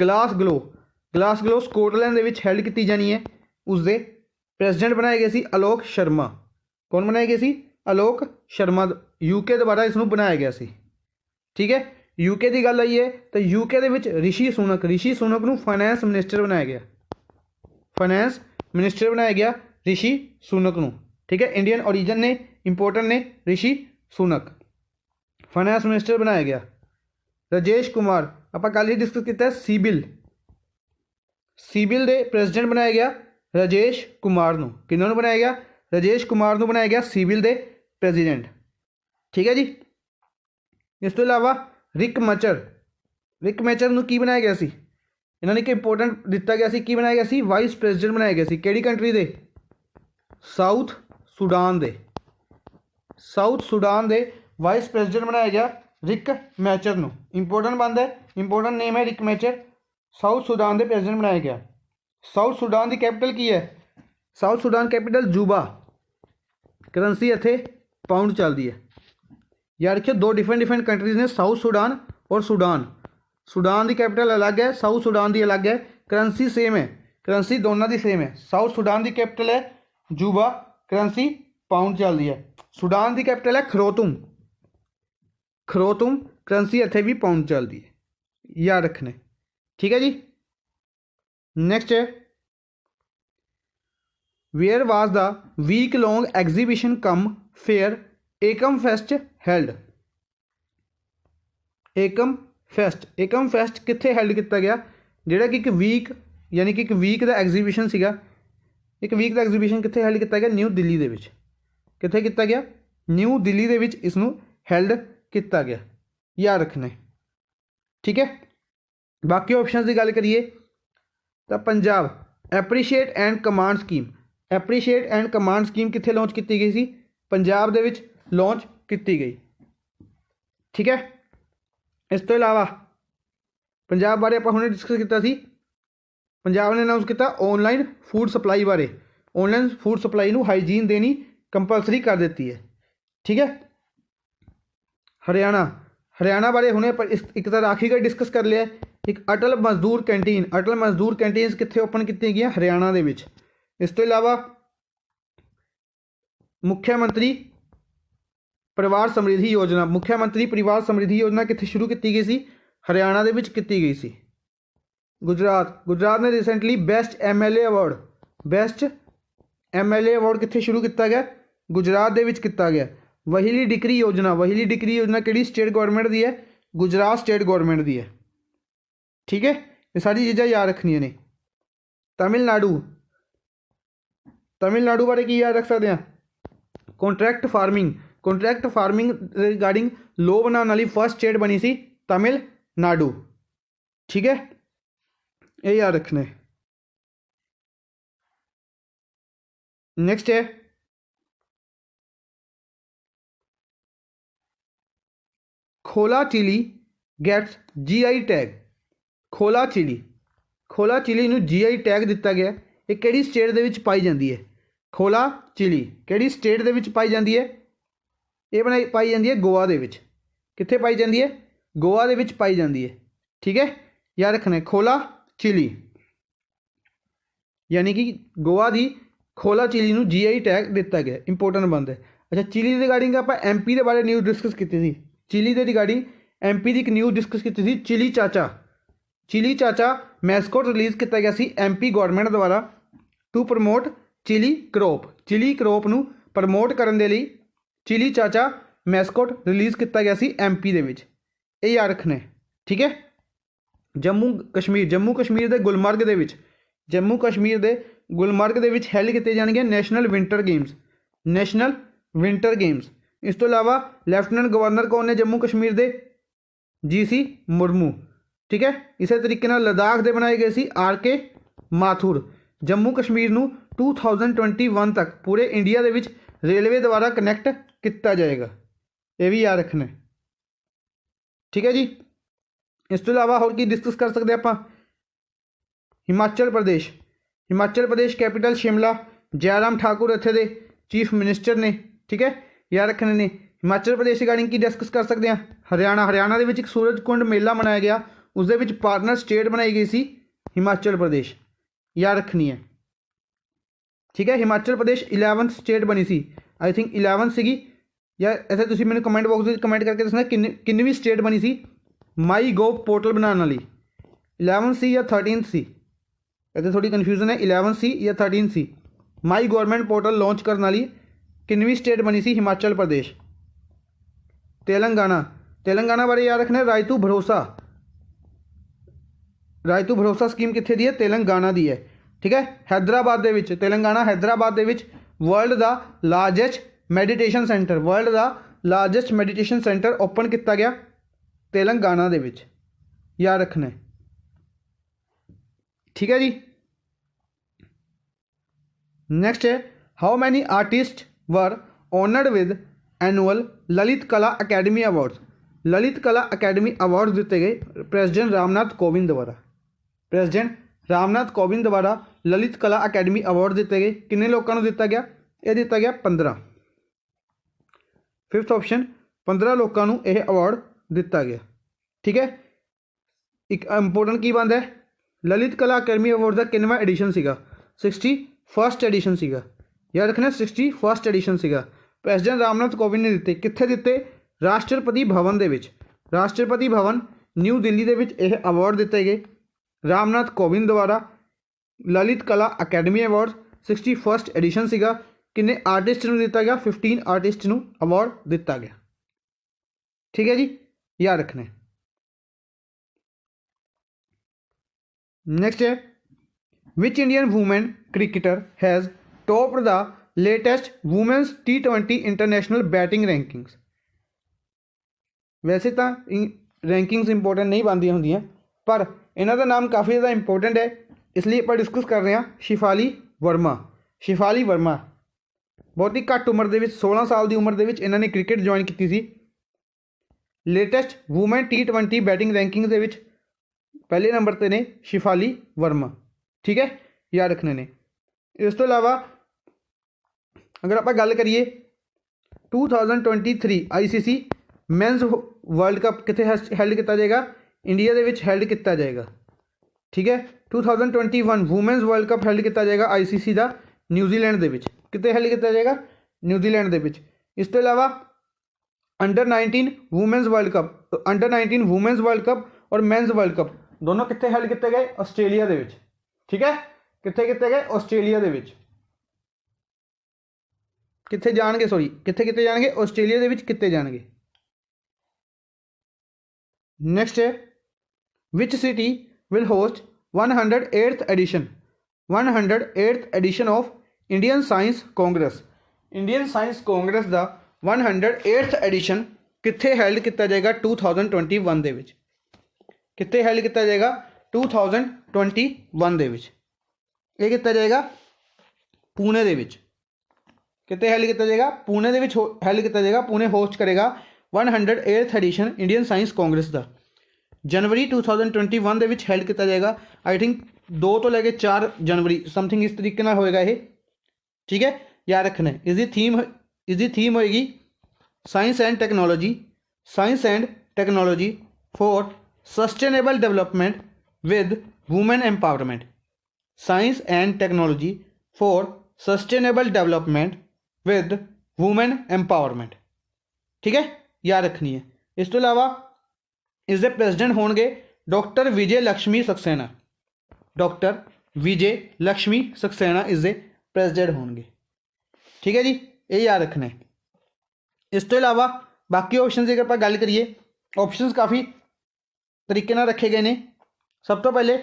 ਗਲਾਸਗੋ ਸਕਾਟਲੈਂਡ ਦੇ ਵਿੱਚ ਹੈਲਡ ਕੀਤੀ ਜਾਣੀ ਹੈ। ਉਸਦੇ ਪ੍ਰੈਜ਼ੀਡੈਂਟ ਬਣਾਏ ਗਏ ਸੀ ਅਲੋਕ ਸ਼ਰਮਾ। ਕੌਣ ਬਣਾਏ ਗਏ ਸੀ? ਅਲੋਕ ਸ਼ਰਮਾ। UK ਦੁਆਰਾ ਇਸ ਨੂੰ ਬਣਾਇਆ ਗਿਆ ਸੀ। ਠੀਕ ਹੈ, UK ਦੀ ਗੱਲ ਆਈ ਹੈ ਤਾਂ UK ਦੇ ਵਿੱਚ ਰਿਸ਼ੀ ਸੁਨਕ ਨੂੰ ਫਾਈਨੈਂਸ ਮਿਨਿਸਟਰ ਬਣਾਇਆ ਗਿਆ ਰਿਸ਼ੀ ਸੁਨਕ ਨੂੰ। ਠੀਕ ਹੈ, ਇੰਡੀਅਨ ਔਰੀਜਨ ਨੇ, ਇੰਪੋਰਟੈਂਟ ਨੇ ਰਿਸ਼ੀ ਸੁਨਕ, ਫਾਈਨੈਂਸ ਮਿਨਿਸਟਰ ਬਣਾਇਆ ਗਿਆ। ਰਾਜੇਸ਼ ਕੁਮਾਰ, ਆਪਾਂ ਕੱਲ੍ਹ ਹੀ ਡਿਸਕਸ ਕੀਤਾ, ਸੀਬਿਲ ਦੇ ਪ੍ਰੈਜ਼ੀਡੈਂਟ ਬਣਾਇਆ ਗਿਆ ਰਾਜੇਸ਼ ਕੁਮਾਰ ਨੂੰ। ਕਿਹਨਾਂ ਨੂੰ ਬਣਾਇਆ ਗਿਆ? ਰਾਜੇਸ਼ ਕੁਮਾਰ ਨੂੰ ਬਣਾਇਆ ਗਿਆ ਸੀਬਿਲ ਦੇ ਪ੍ਰੈਜ਼ੀਡੈਂਟ। ਠੀਕ ਹੈ ਜੀ। ਇਸ ਤੋਂ ਇਲਾਵਾ ਰਿਕ ਮੈਚਰ ਨੂੰ ਕੀ ਬਣਾਇਆ ਗਿਆ ਸੀ? ਇਹਨਾਂ ਨੇ ਇੱਕ ਇੰਪੋਰਟੈਂਟ ਦਿੱਤਾ ਗਿਆ ਸੀ, ਕੀ ਬਣਾਇਆ ਗਿਆ ਸੀ? ਵਾਈਸ ਪ੍ਰੈਜ਼ੀਡੈਂਟ ਬਣਾਇਆ ਗਿਆ ਸੀ। ਕਿਹੜੀ ਕੰਟਰੀ ਦੇ? ਸਾਊਥ ਸੁਡਾਨ ਦੇ ਵਾਈਸ ਪ੍ਰੈਜ਼ੀਡੈਂਟ ਬਣਾਇਆ ਗਿਆ ਰਿਕ ਮੈਚਰ ਨੂੰ। ਇੰਪੋਰਟੈਂਟ ਨੇਮ ਹੈ ਰਿਕ ਮੈਚਰ। ਸਾਊਥ ਸੁਡਾਨ ਦੇ ਪ੍ਰੈਜ਼ੀਡੈਂਟ ਬਣਾਇਆ ਗਿਆ। ਸਾਊਥ ਸੁਡਾਨ ਦੀ ਕੈਪੀਟਲ ਕੀ ਹੈ? South Sudan capital Juba. Currency ਇੱਥੇ ਪਾਊਂਡ ਚੱਲਦੀ ਹੈ। ਯਾਦ ਰੱਖਿਓ, ਦੋ ਡਿਫਰੈਂਟ ਕੰਟਰੀਜ਼ ਨੇ, ਸਾਊਥ ਸੁਡਾਨ ਔਰ ਸੁਡਾਨ ਦੀ ਕੈਪੀਟਲ ਅਲੱਗ ਹੈ, ਸਾਊਥ ਸੁਡਾਨ ਦੀ ਅਲੱਗ ਹੈ। ਕਰੰਸੀ ਸੇਮ ਹੈ, ਕਰੰਸੀ ਦੋਨਾਂ ਦੀ ਸੇਮ ਹੈ। ਸਾਊਥ ਸੁਡਾਨ ਦੀ ਕੈਪੀਟਲ ਹੈ ਜੂਬਾ, ਕਰੰਸੀ ਪਾਊਂਡ ਚੱਲਦੀ ਹੈ। ਸੁਡਾਨ ਦੀ ਕੈਪੀਟਲ ਹੈ ਖਰੋਤੁਮ, ਕਰੰਸੀ ਇੱਥੇ ਵੀ ਪਾਊਂਡ ਚੱਲਦੀ ਹੈ। ਯਾਦ ਰੱਖਣਾ। ਠੀਕ ਹੈ ਜੀ। ਨੈਕਸਟ ਹੈ, where was the week long exhibition cum fair Ekam fest held? Ekam fest ਕਿੱਥੇ ਹੈਲਡ ਕੀਤਾ ਗਿਆ? ਜਿਹੜਾ ਕਿ ਇੱਕ ਵੀਕ ਦਾ ਐਗਜ਼ੀਬਿਸ਼ਨ ਸੀਗਾ। ਇੱਕ ਵੀਕ ਦਾ ਐਗਜ਼ੀਬਿਸ਼ਨ ਕਿੱਥੇ ਹੈਲਡ ਕੀਤਾ ਗਿਆ? ਨਿਊ ਦਿੱਲੀ ਦੇ ਵਿੱਚ। ਕਿੱਥੇ ਕੀਤਾ ਗਿਆ? ਨਿਊ ਦਿੱਲੀ ਦੇ ਵਿੱਚ ਇਸ ਨੂੰ ਹੈਲਡ ਕੀਤਾ ਗਿਆ। ਯਾਦ ਰੱਖਣਾ। ਠੀਕ ਹੈ। ਬਾਕੀ ਆਪਸ਼ਨਸ ਦੀ ਗੱਲ ਕਰੀਏ ਤਾਂ Punjab appreciate and command scheme ਕਿੱਥੇ ਲਾਂਚ ਕੀਤੀ ਗਈ ਸੀ? ਪੰਜਾਬ ਦੇ ਵਿੱਚ ਲਾਂਚ ਕੀਤੀ ਗਈ। ਠੀਕ ਹੈ। ਇਸ ਤੋਂ ਇਲਾਵਾ ਪੰਜਾਬ ਬਾਰੇ ਆਪਾਂ ਹੁਣੇ ਡਿਸਕਸ ਕੀਤਾ ਸੀ। ਪੰਜਾਬ ਨੇ ਅਨਾਊਂਸ ਕੀਤਾ ਔਨਲਾਈਨ ਫੂਡ ਸਪਲਾਈ ਬਾਰੇ। ਔਨਲਾਈਨ ਫੂਡ ਸਪਲਾਈ ਨੂੰ ਹਾਈਜੀਨ ਦੇਣੀ ਕੰਪਲਸਰੀ ਕਰ ਦਿੱਤੀ ਹੈ। ਠੀਕ ਹੈ। ਹਰਿਆਣਾ ਬਾਰੇ ਹੁਣੇ ਆਪਾਂ ਇੱਕ ਤਾਂ ਆਖਰੀ ਡਿਸਕਸ ਕਰ ਲਿਆ। ਇੱਕ ਅਟਲ ਮਜ਼ਦੂਰ ਕੈਂਟੀਨਸ ਕਿੱਥੇ ਓਪਨ ਕੀਤੀਆਂ ਗਈਆਂ? ਹਰਿਆਣਾ ਦੇ ਵਿੱਚ। ਇਸ ਤੋਂ ਇਲਾਵਾ ਮੁੱਖ ਮੰਤਰੀ ਪਰਿਵਾਰ ਸਮਰਿੱਧੀ ਯੋਜਨਾ ਕਿੱਥੇ ਸ਼ੁਰੂ ਕੀਤੀ ਗਈ ਸੀ? ਹਰਿਆਣਾ ਦੇ ਵਿੱਚ ਕੀਤੀ ਗਈ ਸੀ। ਗੁਜਰਾਤ ਨੇ ਰੀਸੈਂਟਲੀ ਬੈਸਟ ਐਮਐਲਏ ਅਵਾਰਡ ਕਿੱਥੇ ਸ਼ੁਰੂ ਕੀਤਾ ਗਿਆ? ਗੁਜਰਾਤ ਦੇ ਵਿੱਚ ਕੀਤਾ ਗਿਆ। ਵਹੀਲੀ ਡਿਕਰੀ ਯੋਜਨਾ ਕਿਹੜੀ ਸਟੇਟ ਗੌਰਮੈਂਟ ਦੀ ਹੈ? ਗੁਜਰਾਤ ਸਟੇਟ ਗੌਰਮੈਂਟ ਦੀ ਹੈ। ਠੀਕ ਹੈ। ਇਹ ਸਾਰੀ ਚੀਜ਼ਾਂ ਯਾਦ ਰੱਖਣੀਆਂ ਨੇ। ਤਮਿਲਨਾਡੂ ਬਾਰੇ ਕੀ ਯਾਦ ਰੱਖ ਸਕਦੇ ਹਾਂ? ਕੰਟਰੈਕਟ ਫਾਰਮਿੰਗ ਰਿਗਾਰਡਿੰਗ ਲੋ ਬਣਾਉਣ ਵਾਲੀ ਫਸਟ ਸਟੇਟ ਬਣੀ ਸੀ ਤਮਿਲਨਾਡੂ। ਠੀਕ ਹੈ, ਇਹ ਯਾਦ ਰੱਖਣਾ। ਨੈਕਸਟ ਹੈ Khola chilli gets GI tag. Khola chilli ਨੂੰ GI ਟੈਗ ਦਿੱਤਾ ਗਿਆ। ਇਹ ਕਿਹੜੀ ਸਟੇਟ ਦੇ ਵਿੱਚ ਪਾਈ ਜਾਂਦੀ ਹੈ? ਖੋਲਾ ਚਿਲੀ ਕਿਹੜੀ ਸਟੇਟ ਦੇ ਵਿੱਚ ਪਾਈ ਜਾਂਦੀ ਹੈ? ਇਹ ਪਾਈ ਜਾਂਦੀ ਹੈ ਗੋਆ ਦੇ ਵਿੱਚ। ਕਿੱਥੇ ਪਾਈ ਜਾਂਦੀ ਹੈ? ਗੋਆ ਦੇ ਵਿੱਚ ਪਾਈ ਜਾਂਦੀ ਹੈ। ਠੀਕ ਹੈ, ਯਾਦ ਰੱਖਣਾ। ਖੋਲਾ ਚਿਲੀ ਯਾਨੀ ਕਿ ਗੋਆ ਦੀ ਖੋਲਾ ਚਿਲੀ ਨੂੰ GI ਟੈਗ ਦਿੱਤਾ ਗਿਆ। ਇੰਪੋਰਟੈਂਟ ਬਣਦਾ। ਅੱਛਾ, ਚਿਲੀ ਦੇ ਰਿਗਾਰਡਿੰਗ ਆਪਾਂ MP ਦੇ ਬਾਰੇ ਨਿਊਜ਼ ਡਿਸਕਸ ਕੀਤੀ ਸੀ। ਚਿਲੀ ਦੇ ਰਿਗਾਰਡਿੰਗ MP ਦੀ ਇੱਕ ਨਿਊਜ਼ ਡਿਸਕਸ ਕੀਤੀ ਸੀ। ਚਿਲੀ ਚਾਚਾ ਮੈਸਕੋਟ ਰਿਲੀਜ਼ ਕੀਤਾ ਗਿਆ ਸੀ MP ਗੌਰਮੈਂਟ ਦੁਆਰਾ ਟੂ ਪ੍ਰਮੋਟ ਚਿਲੀ ਕਰੋਪ ਨੂੰ ਪ੍ਰਮੋਟ ਕਰਨ ਦੇ ਲਈ ਚਿਲੀ ਚਾਚਾ ਮੈਸਕੋਟ ਰਿਲੀਜ਼ ਕੀਤਾ ਗਿਆ ਸੀ MP ਦੇ ਵਿੱਚ। ਇਹ ਯਾਦ ਰੱਖਣਾ। ਠੀਕ ਹੈ। ਜੰਮੂ ਕਸ਼ਮੀਰ ਦੇ ਗੁਲਮਰਗ ਦੇ ਵਿੱਚ ਹੈਲਡ ਕੀਤੇ ਜਾਣਗੇ ਨੈਸ਼ਨਲ ਵਿੰਟਰ ਗੇਮਸ। ਇਸ ਤੋਂ ਇਲਾਵਾ ਲੈਫਟੀਨੈਂਟ ਗਵਰਨਰ ਕੌਣ ਨੇ ਜੰਮੂ ਕਸ਼ਮੀਰ ਦੇ? GC मुर्मू। ठीक है, इस तरीके नाल लद्दाख दे बनाए गए सी RK माथुर। जम्मू कश्मीर नूं 2021 तक पूरे इंडिया दे विच रेलवे द्वारा कनैक्ट किया जाएगा, ये भी याद रखना है। ठीक है जी, इस तो इलावा होर की डिस्कस कर सकते आपां। हिमाचल प्रदेश, हिमाचल प्रदेश कैपिटल शिमला, जयराम ठाकुर इत्थे दे चीफ मिनिस्टर ने। ठीक है, याद रखने ने। हिमाचल प्रदेश रिगार्डिंग की डिस्कस कर सकते हैं। हरियाणा, हरियाणा दे विच एक सूरजकुंड मेला मनाया गया, उस दे विच पार्टनर स्टेट बनाई गई सी हिमाचल प्रदेश, याद रखनी है। ठीक है, हिमाचल प्रदेश 11th स्टेट बनी सी, आई थिंक 11 सी, या ऐसे तुसीं मैनूं कमेंट बॉक्स में कमेंट करके दसना किन्नवीं स्टेट बनी सी माई गोव पोर्टल बनाने वाली, 11 सी या 13 सी, इतने थोड़ी कन्फ्यूजन है, 11 सी या 13 सी। माई गवर्नमेंट पोर्टल लॉन्च करने वाली किन्नवीं स्टेट बनी सी हिमाचल प्रदेश। तेलंगाना, तेलंगाना बारे याद रखना, रायतू भरोसा, रायतू भरोसा स्कीम कित्थे दी है, तेलंगाना दी है। ठीक है, हैदराबाद दे विच, तेलंगाना हैदराबाद दे विच वर्ल्ड दा लार्जेस्ट मैडिटेशन सेंटर, वर्ल्ड दा लार्जेस्ट मैडिटेशन सेंटर ओपन किया गया तेलंगाना दे विच, याद रखना है। ठीक है जी, नेक्स्ट है how many artist were honoured with annual Lalit कला अकेडमी अवार्ड्स। ललित कला अकेडमी अवार्ड दिते गए प्रेसिडेंट रामनाथ कोविंद द्वारा, प्रेसिडेंट रामनाथ कोविंद द्वारा ललित कला अकेडमी अवार्ड दिते गए। किन्ने लोगों को दिता गया, यह दिता गया 15। फिफ्थ ऑप्शन, 15 लोगों को यह अवार्ड दिता गया। ठीक है, एक इंपोर्टेंट की बात है, ललित कला अकेडमी अवार्ड का किन्नवा एडिशन सीगा, 61st एडिशन सीगा, याद रखना 61st एडिशन सीगा। प्रेसिडेंट रामनाथ कोविंद ने दिते, कित्थे दिते, राष्ट्रपति भवन दे विच, राष्ट्रपति भवन न्यू दिल्ली दे विच यह अवार्ड दिते गए रामनाथ कोविंद द्वारा। ललित कला अकेडमी अवार्ड 61st एडिशन सीगा। किन्ने आर्टिस्ट नूं दिता गया, 15 आर्टिस्ट नूं अवार्ड दिता गया। ठीक है जी, याद रखना है। नेक्स्ट है which Indian women cricketer has topped the latest women's T20 international batting rankings. वैसे तो रैंकिंग्स इंपोर्टेंट नहीं बनदियां होंदियां, पर इन्हां दा नाम काफ़ी ज़्यादा इंपोर्टेंट है, इसलिए आप डिस्कस कर रहे हैं। शिफाली वर्मा, शिफाली वर्मा बहुत ही घੱਟ उम्र दे विच 16 साल की उम्र दे विच इन्हां ने क्रिकेट ज्वाइन की सी। Latest women T20 batting ranking दे विच पहले नंबर पर ने शिफाली वर्मा। ठीक है, याद रखने ने। इस तो इलावा अगर आप गल करिए 2023 ICC मैनस वर्ल्ड कप कितने हैल्ड किया जाएगा, इंडिया दे विच हैल्ड किया जाएगा। ठीक है, 2021 वूमेन्स वर्ल्ड कप हैल्ड किया जाएगा ICC का न्यूजीलैंड दे विच, कितने हैल्ड किया जाएगा, न्यूजीलैंड दे विच। इस तो इलावा under 19 women's world cup, under 19 women's world cup और मैनस वर्ल्ड कप दोनों कितने हैल्ड किए गए, आस्ट्रेलिया दे विच। ठीक है, कितने किए गए, आस्ट्रेलिया दे विच। कितने जाएंगे, सॉरी कितने किए जाएंगे, आस्ट्रेलिया दे विच किए जाएंगे। नेक्स्ट है which city will host 108th edition, 108th edition of Indian Science Congress. Indian Science Congress का 108th एडिशन कितने हैल्ड किया जाएगा 2021 दे विच, कितने हैल्ड किया जाएगा 2021 दे विच। ये किया जाएगा पुणे दे विच, कितने हैल्ड किया जाएगा, पुणे दे विच हैल्ड किया जाएगा। पुणे होस्ट करेगा 108th addition Indian Science Congress का। जनवरी 2021 दे विच हैल्ड किया जाएगा, आई थिंक 2 तो लैके 4 जनवरी समथिंग इस तरीके नाल होएगा ये। ठीक है, याद रखना है। इसकी थीम होएगी science and technology, science and technology for sustainable development with women empowerment, science and technology for sustainable development with women empowerment. ठीक है, याद रखनी है। इस तो इलावा इसके प्रेसिडेंट होंगे डॉक्टर विजय लक्ष्मी सक्सेना, डॉक्टर विजय लक्ष्मी सक्सेना इसके प्रेसिडेंट होंगे। ठीक है जी, ये याद रखना है। इस तो इलावा बाकी ऑप्शन की अगर आप गल करिए, ऑप्शन काफ़ी तरीके नाल रखे गए हैं। सब तो पहले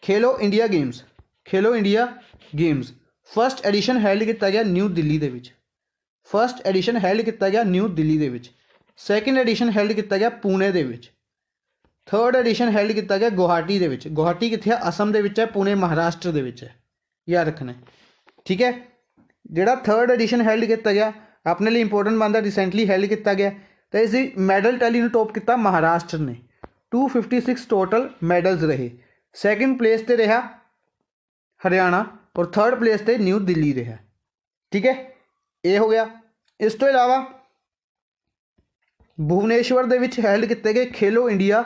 खेलो इंडिया गेम्स, खेलो India games first edition held किया गया न्यू दिल्ली दे विच, फर्स्ट एडिशन हैल्ड किया गया न्यू दिल्ली दे विच। ਸੈਕਿੰਡ ਐਡੀਸ਼ਨ ਹੈਲਡ ਕੀਤਾ ਗਿਆ ਪੂਨੇ ਦੇ ਵਿੱਚ। ਥਰਡ ਐਡੀਸ਼ਨ ਹੈਲਡ ਕੀਤਾ ਗਿਆ ਗੁਹਾਟੀ ਦੇ ਵਿੱਚ। ਗੁਹਾਟੀ ਕਿੱਥੇ ਆ? ਅਸਮ ਦੇ ਵਿੱਚ ਹੈ। ਪੂਨੇ ਮਹਾਰਾਸ਼ਟਰ ਦੇ ਵਿੱਚ ਹੈ। ਯਾਦ ਰੱਖਣਾ, ਠੀਕ ਹੈ। ਜਿਹੜਾ ਥਰਡ ਐਡੀਸ਼ਨ ਹੈਲਡ ਕੀਤਾ ਗਿਆ ਆਪਣੇ ਲਈ ਇੰਪੋਰਟੈਂਟ ਬਣਦਾ, ਰਿਸੈਂਟਲੀ ਹੈਲਡ ਕੀਤਾ ਗਿਆ। ਤਾਂ ਇਸ ਦੀ ਮੈਡਲ ਟੈਲੀ ਨੂੰ ਟੋਪ ਕੀਤਾ ਮਹਾਰਾਸ਼ਟਰ ਨੇ। 256 ਟੋਟਲ ਮੈਡਲਸ ਰਹੇ। ਸੈਕਿੰਡ ਪਲੇਸ ਤੇ ਰਿਹਾ ਹਰਿਆਣਾ ਔਰ ਥਰਡ ਪਲੇਸ ਤੇ ਨਿਊ ਦਿੱਲੀ ਰਿਹਾ, ਠੀਕ ਹੈ। ਇਹ ਹੋ ਗਿਆ। ਇਸ ਤੋਂ ਇਲਾਵਾ ਭੁਵਨੇਸ਼ਵਰ ਦੇ ਵਿੱਚ ਹੈਲਡ ਕੀਤੇ ਗਏ ਖੇਲੋ ਇੰਡੀਆ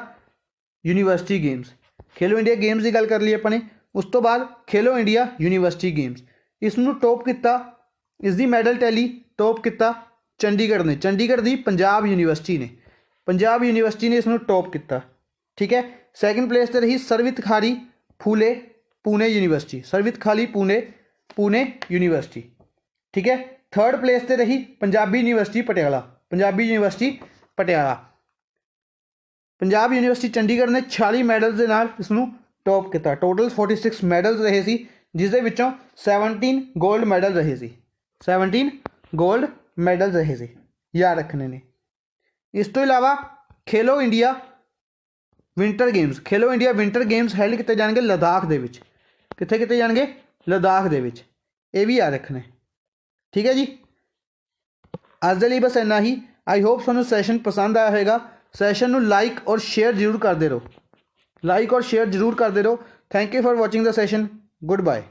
ਯੂਨੀਵਰਸਿਟੀ ਗੇਮਸ। ਖੇਲੋ ਇੰਡੀਆ ਗੇਮਸ ਦੀ ਗੱਲ ਕਰ ਲਈ ਆਪਾਂ ਨੇ। ਉਸ ਤੋਂ ਬਾਅਦ ਖੇਲੋ ਇੰਡੀਆ ਯੂਨੀਵਰਸਿਟੀ ਗੇਮਸ, ਇਸ ਨੂੰ ਟੋਪ ਕੀਤਾ, ਇਸ ਦੀ ਮੈਡਲ ਟੈਲੀ ਟੋਪ ਕੀਤਾ ਚੰਡੀਗੜ੍ਹ ਨੇ। ਚੰਡੀਗੜ੍ਹ ਦੀ ਪੰਜਾਬ ਯੂਨੀਵਰਸਿਟੀ ਨੇ। ਪੰਜਾਬ ਯੂਨੀਵਰਸਿਟੀ ਨੇ ਇਸ ਨੂੰ ਟੋਪ ਕੀਤਾ, ਠੀਕ ਹੈ। ਸੈਕਿੰਡ ਪਲੇਸ ਤੇ ਰਹੀ ਸਰਵਿਤਖਾਰੀ ਫੂਲੇ ਪੂਨੇ ਯੂਨੀਵਰਸਿਟੀ। ਸਰਵਿਤਖਾਰੀ ਪੂਨੇ ਯੂਨੀਵਰਸਿਟੀ, ਠੀਕ ਹੈ। ਥਰਡ ਪਲੇਸ ਤੇ ਰਹੀ Punjabi university Patiala. Punjabi university Patiala. Punjab university Chandigarh ਨੇ 46 ਮੈਡਲਸ ਦੇ ਨਾਲ ਇਸ ਨੂੰ ਟੋਪ ਕੀਤਾ। ਟੋਟਲ 46 ਮੈਡਲਸ ਰਹੇ ਸੀ, ਜਿਸ ਦੇ ਵਿੱਚੋਂ 17 ਗੋਲਡ ਮੈਡਲ ਰਹੇ ਸੀ। 17 ਗੋਲਡ ਮੈਡਲ ਰਹੇ ਸੀ, ਯਾਦ ਰੱਖਣੇ ਨੇ। ਇਸ ਤੋਂ ਇਲਾਵਾ ਖੇਲੋ ਇੰਡੀਆ ਵਿੰਟਰ ਗੇਮਸ। ਖੇਲੋ ਇੰਡੀਆ ਵਿੰਟਰ ਗੇਮਸ ਹੈਲਡ ਕੀਤੇ ਜਾਣਗੇ ਲਦਾਖ ਦੇ ਵਿੱਚ। ਕਿੱਥੇ ਕੀਤੇ ਜਾਣਗੇ? ਲਦਾਖ ਦੇ ਵਿੱਚ। ਇਹ ਵੀ ਯਾਦ ਰੱਖਣਾ, ਠੀਕ ਹੈ ਜੀ। ਅੱਜ ਦੇ ਲਈ ਬਸ ਇੰਨਾ ਹੀ। ਆਈ ਹੋਪ ਤੁਹਾਨੂੰ ਸੈਸ਼ਨ ਪਸੰਦ ਆਇਆ ਹੋਵੇਗਾ। ਸੈਸ਼ਨ ਨੂੰ ਲਾਈਕ ਔਰ ਸ਼ੇਅਰ ਜ਼ਰੂਰ ਕਰਦੇ ਰਹੋ। ਲਾਈਕ ਔਰ ਸ਼ੇਅਰ ਜ਼ਰੂਰ ਕਰਦੇ ਰਹੋ। Thank you for watching the session. Good bye.